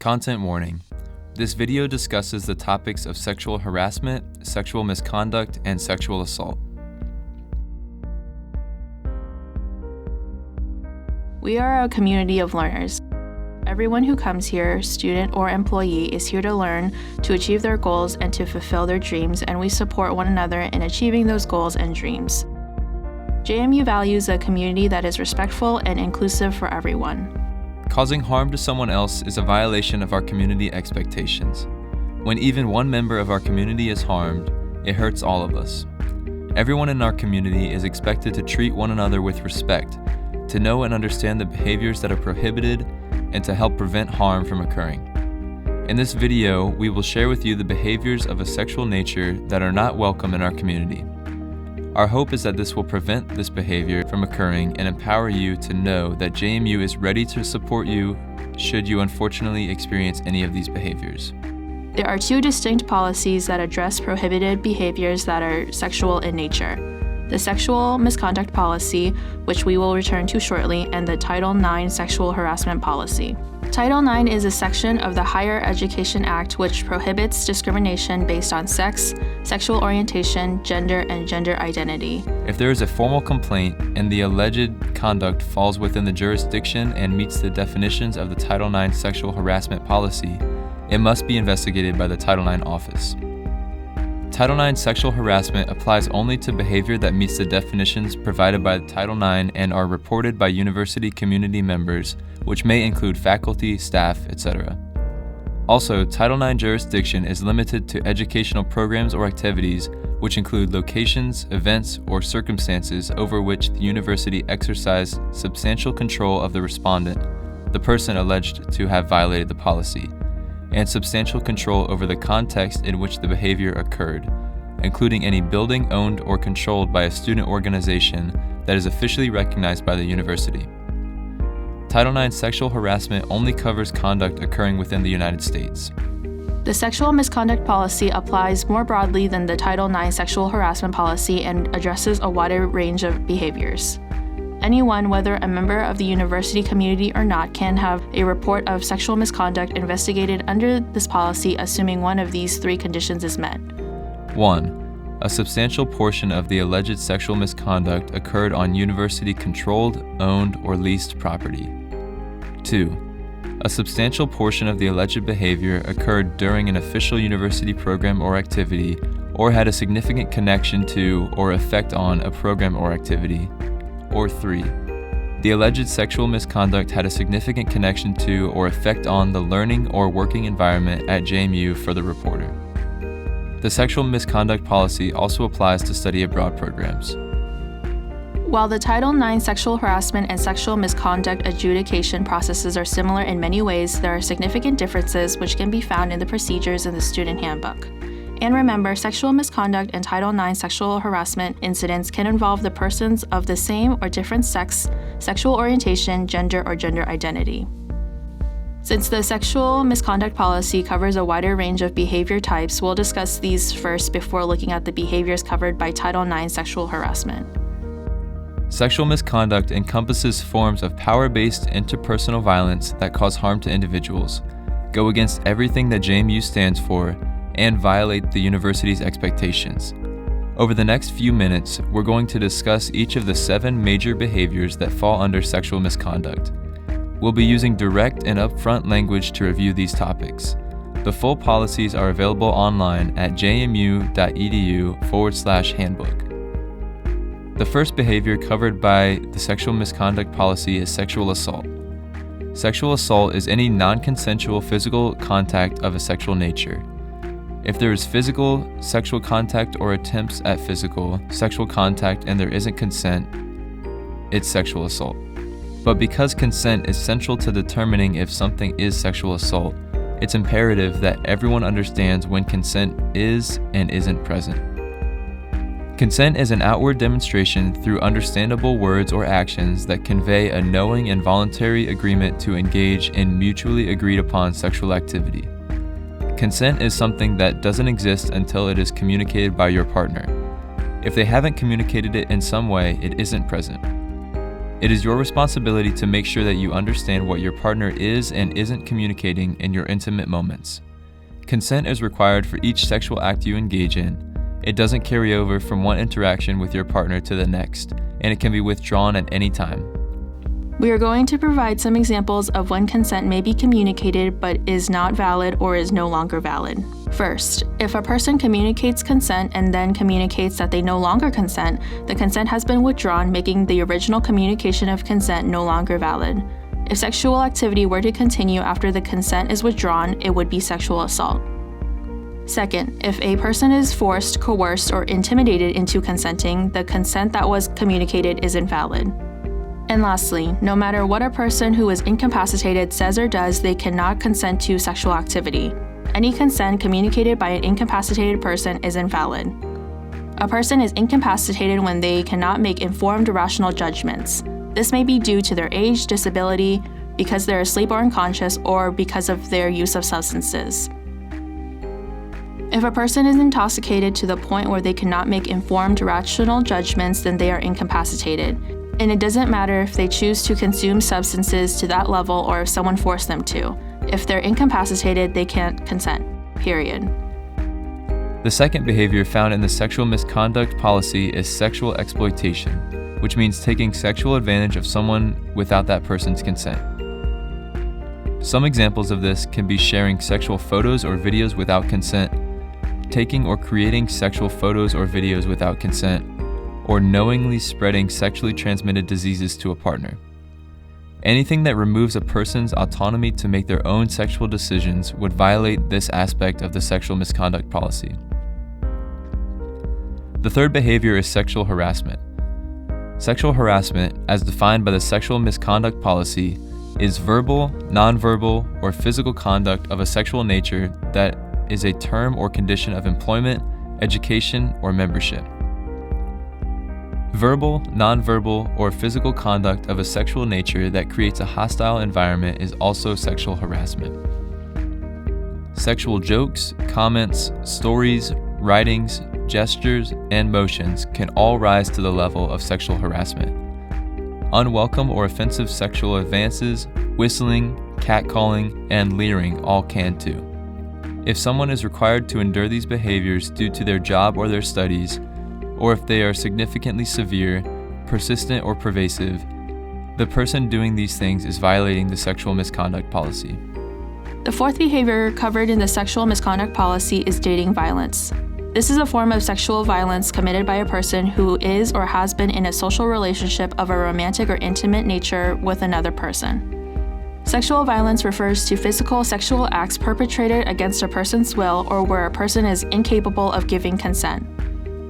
Content warning. This video discusses the topics of sexual harassment, sexual misconduct, and sexual assault. We are a community of learners. Everyone who comes here, student or employee, is here to learn, to achieve their goals, and to fulfill their dreams, and we support one another in achieving those goals and dreams. JMU values a community that is respectful and inclusive for everyone. Causing harm to someone else is a violation of our community expectations. When even one member of our community is harmed, it hurts all of us. Everyone in our community is expected to treat one another with respect, to know and understand the behaviors that are prohibited, and to help prevent harm from occurring. In this video, we will share with you the behaviors of a sexual nature that are not welcome in our community. Our hope is that this will prevent this behavior from occurring and empower you to know that JMU is ready to support you should you unfortunately experience any of these behaviors. There are two distinct policies that address prohibited behaviors that are sexual in nature: the Sexual Misconduct Policy, which we will return to shortly, and the Title IX Sexual Harassment Policy. Title IX is a section of the Higher Education Act which prohibits discrimination based on sex, sexual orientation, gender, and gender identity. If there is a formal complaint and the alleged conduct falls within the jurisdiction and meets the definitions of the Title IX Sexual Harassment Policy, it must be investigated by the Title IX office. Title IX sexual harassment applies only to behavior that meets the definitions provided by Title IX and are reported by university community members, which may include faculty, staff, etc. Also, Title IX jurisdiction is limited to educational programs or activities which include locations, events, or circumstances over which the university exercised substantial control of the respondent, the person alleged to have violated the policy, and substantial control over the context in which the behavior occurred, including any building owned or controlled by a student organization that is officially recognized by the university. Title IX sexual harassment only covers conduct occurring within the United States. The Sexual Misconduct Policy applies more broadly than the Title IX Sexual Harassment Policy and addresses a wider range of behaviors. Anyone, whether a member of the university community or not, can have a report of sexual misconduct investigated under this policy, assuming one of these three conditions is met. 1. A substantial portion of the alleged sexual misconduct occurred on university-controlled, owned, or leased property. 2. A substantial portion of the alleged behavior occurred during an official university program or activity, or had a significant connection to or effect on a program or activity. Or 3. The alleged sexual misconduct had a significant connection to or effect on the learning or working environment at JMU for the reporter. The Sexual Misconduct Policy also applies to study abroad programs. While the Title IX sexual harassment and sexual misconduct adjudication processes are similar in many ways, there are significant differences which can be found in the procedures in the student handbook. And remember, sexual misconduct and Title IX sexual harassment incidents can involve the persons of the same or different sex, sexual orientation, gender, or gender identity. Since the Sexual Misconduct Policy covers a wider range of behavior types, we'll discuss these first before looking at the behaviors covered by Title IX sexual harassment. Sexual misconduct encompasses forms of power-based interpersonal violence that cause harm to individuals, go against everything that JMU stands for, and violate the university's expectations. Over the next few minutes, we're going to discuss each of the 7 major behaviors that fall under sexual misconduct. We'll be using direct and upfront language to review these topics. The full policies are available online at jmu.edu/handbook. The first behavior covered by the Sexual Misconduct Policy is sexual assault. Sexual assault is any non-consensual physical contact of a sexual nature. If there is physical, sexual contact or attempts at physical, sexual contact and there isn't consent, it's sexual assault. But because consent is central to determining if something is sexual assault, it's imperative that everyone understands when consent is and isn't present. Consent is an outward demonstration through understandable words or actions that convey a knowing and voluntary agreement to engage in mutually agreed upon sexual activity. Consent is something that doesn't exist until it is communicated by your partner. If they haven't communicated it in some way, it isn't present. It is your responsibility to make sure that you understand what your partner is and isn't communicating in your intimate moments. Consent is required for each sexual act you engage in. It doesn't carry over from one interaction with your partner to the next, and it can be withdrawn at any time. We are going to provide some examples of when consent may be communicated but is not valid or is no longer valid. First, if a person communicates consent and then communicates that they no longer consent, the consent has been withdrawn, making the original communication of consent no longer valid. If sexual activity were to continue after the consent is withdrawn, it would be sexual assault. Second, if a person is forced, coerced, or intimidated into consenting, the consent that was communicated is invalid. And lastly, no matter what a person who is incapacitated says or does, they cannot consent to sexual activity. Any consent communicated by an incapacitated person is invalid. A person is incapacitated when they cannot make informed, rational judgments. This may be due to their age, disability, because they're asleep or unconscious, or because of their use of substances. If a person is intoxicated to the point where they cannot make informed, rational judgments, then they are incapacitated. And it doesn't matter if they choose to consume substances to that level or if someone forced them to. If they're incapacitated, they can't consent, period. The second behavior found in the sexual misconduct policy is sexual exploitation, which means taking sexual advantage of someone without that person's consent. Some examples of this can be sharing sexual photos or videos without consent, taking or creating sexual photos or videos without consent, or knowingly spreading sexually transmitted diseases to a partner. Anything that removes a person's autonomy to make their own sexual decisions would violate this aspect of the sexual misconduct policy. The third behavior is sexual harassment. Sexual harassment, as defined by the sexual misconduct policy, is verbal, nonverbal, or physical conduct of a sexual nature that is a term or condition of employment, education, or membership. Verbal, nonverbal, or physical conduct of a sexual nature that creates a hostile environment is also sexual harassment. Sexual jokes, comments, stories, writings, gestures, and motions can all rise to the level of sexual harassment. Unwelcome or offensive sexual advances, whistling, catcalling, and leering all can too. If someone is required to endure these behaviors due to their job or their studies, or if they are significantly severe, persistent, or pervasive, the person doing these things is violating the sexual misconduct policy. The fourth behavior covered in the sexual misconduct policy is dating violence. This is a form of sexual violence committed by a person who is or has been in a social relationship of a romantic or intimate nature with another person. Sexual violence refers to physical sexual acts perpetrated against a person's will or where a person is incapable of giving consent.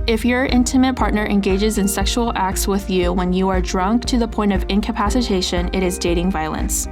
If your intimate partner engages in sexual acts with you when you are drunk to the point of incapacitation, it is dating violence.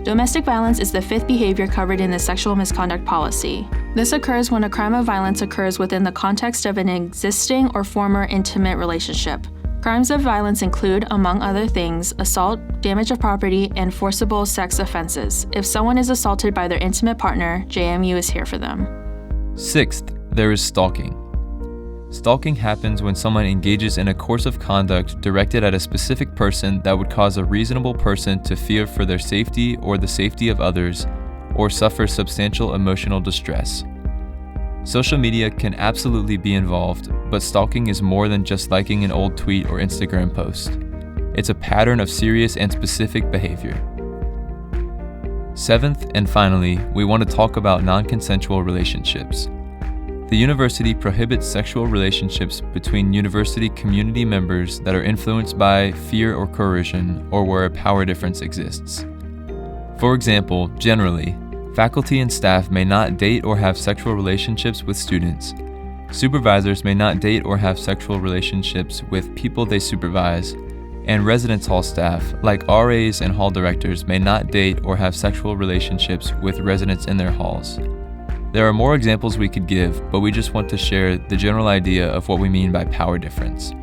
Domestic violence is the fifth behavior covered in the sexual misconduct policy. This occurs when a crime of violence occurs within the context of an existing or former intimate relationship. Crimes of violence include, among other things, assault, damage of property, and forcible sex offenses. If someone is assaulted by their intimate partner, JMU is here for them. Sixth, there is stalking. Stalking happens when someone engages in a course of conduct directed at a specific person that would cause a reasonable person to fear for their safety or the safety of others, or suffer substantial emotional distress. Social media can absolutely be involved, but stalking is more than just liking an old tweet or Instagram post. It's a pattern of serious and specific behavior. Seventh, and finally, we want to talk about non-consensual relationships. The university prohibits sexual relationships between university community members that are influenced by fear or coercion, or where a power difference exists. For example, generally, faculty and staff may not date or have sexual relationships with students. Supervisors may not date or have sexual relationships with people they supervise, and residence hall staff, like RAs and hall directors, may not date or have sexual relationships with residents in their halls. There are more examples we could give, but we just want to share the general idea of what we mean by power difference.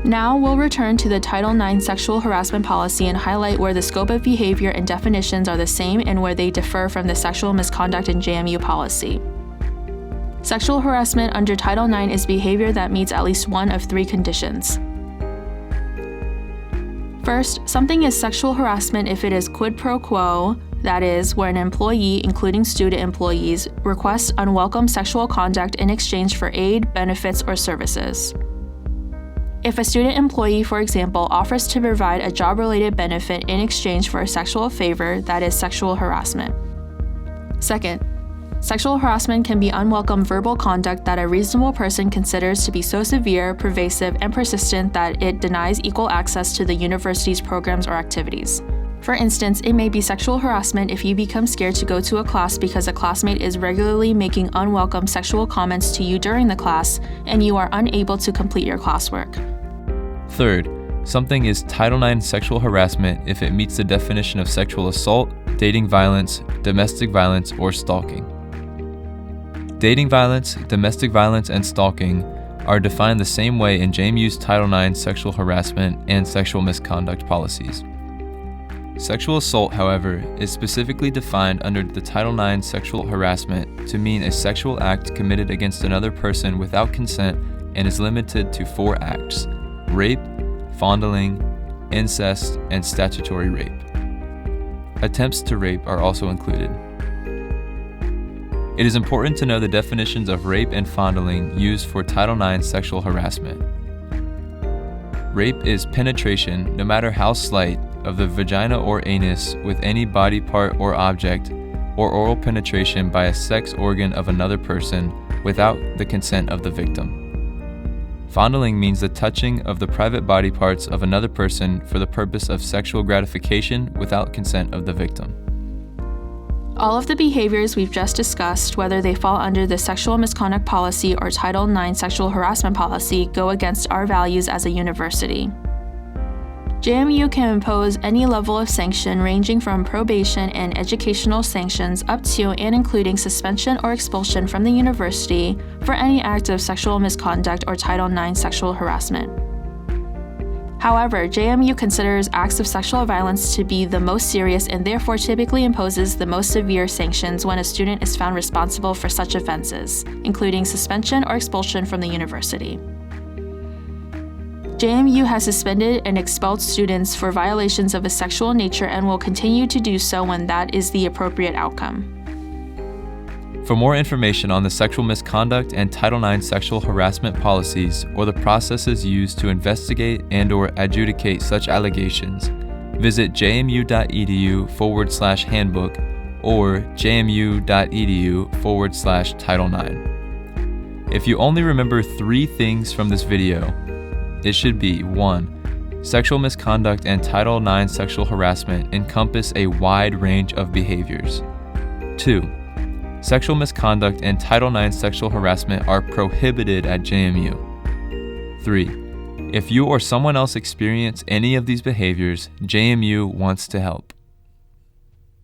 Now we'll return to the Title IX sexual harassment policy and highlight where the scope of behavior and definitions are the same and where they differ from the sexual misconduct in JMU policy. Sexual harassment under Title IX is behavior that meets at least one of three conditions. First, something is sexual harassment if it is quid pro quo, that is, where an employee, including student employees, requests unwelcome sexual conduct in exchange for aid, benefits, or services. If a student employee, for example, offers to provide a job-related benefit in exchange for a sexual favor, that is sexual harassment. Second, sexual harassment can be unwelcome verbal conduct that a reasonable person considers to be so severe, pervasive, and persistent that it denies equal access to the university's programs or activities. For instance, it may be sexual harassment if you become scared to go to a class because a classmate is regularly making unwelcome sexual comments to you during the class, and you are unable to complete your classwork. Third, something is Title IX sexual harassment if it meets the definition of sexual assault, dating violence, domestic violence, or stalking. Dating violence, domestic violence, and stalking are defined the same way in JMU's Title IX sexual harassment and sexual misconduct policies. Sexual assault, however, is specifically defined under the Title IX sexual harassment to mean a sexual act committed against another person without consent and is limited to 4 acts: rape, fondling, incest, and statutory rape. Attempts to rape are also included. It is important to know the definitions of rape and fondling used for Title IX sexual harassment. Rape is penetration, no matter how slight, of the vagina or anus with any body part or object, or oral penetration by a sex organ of another person without the consent of the victim. Fondling means the touching of the private body parts of another person for the purpose of sexual gratification without consent of the victim. All of the behaviors we've just discussed, whether they fall under the sexual misconduct policy or Title IX sexual harassment policy, go against our values as a university. JMU can impose any level of sanction ranging from probation and educational sanctions up to and including suspension or expulsion from the university for any act of sexual misconduct or Title IX sexual harassment. However, JMU considers acts of sexual violence to be the most serious and therefore typically imposes the most severe sanctions when a student is found responsible for such offenses, including suspension or expulsion from the university. JMU has suspended and expelled students for violations of a sexual nature and will continue to do so when that is the appropriate outcome. For more information on the sexual misconduct and Title IX sexual harassment policies or the processes used to investigate and/or adjudicate such allegations, visit jmu.edu/handbook or jmu.edu/Title IX. If you only remember 3 things from this video, it should be 1. Sexual misconduct and Title IX sexual harassment encompass a wide range of behaviors. 2. Sexual misconduct and Title IX sexual harassment are prohibited at JMU. 3. If you or someone else experience any of these behaviors, JMU wants to help.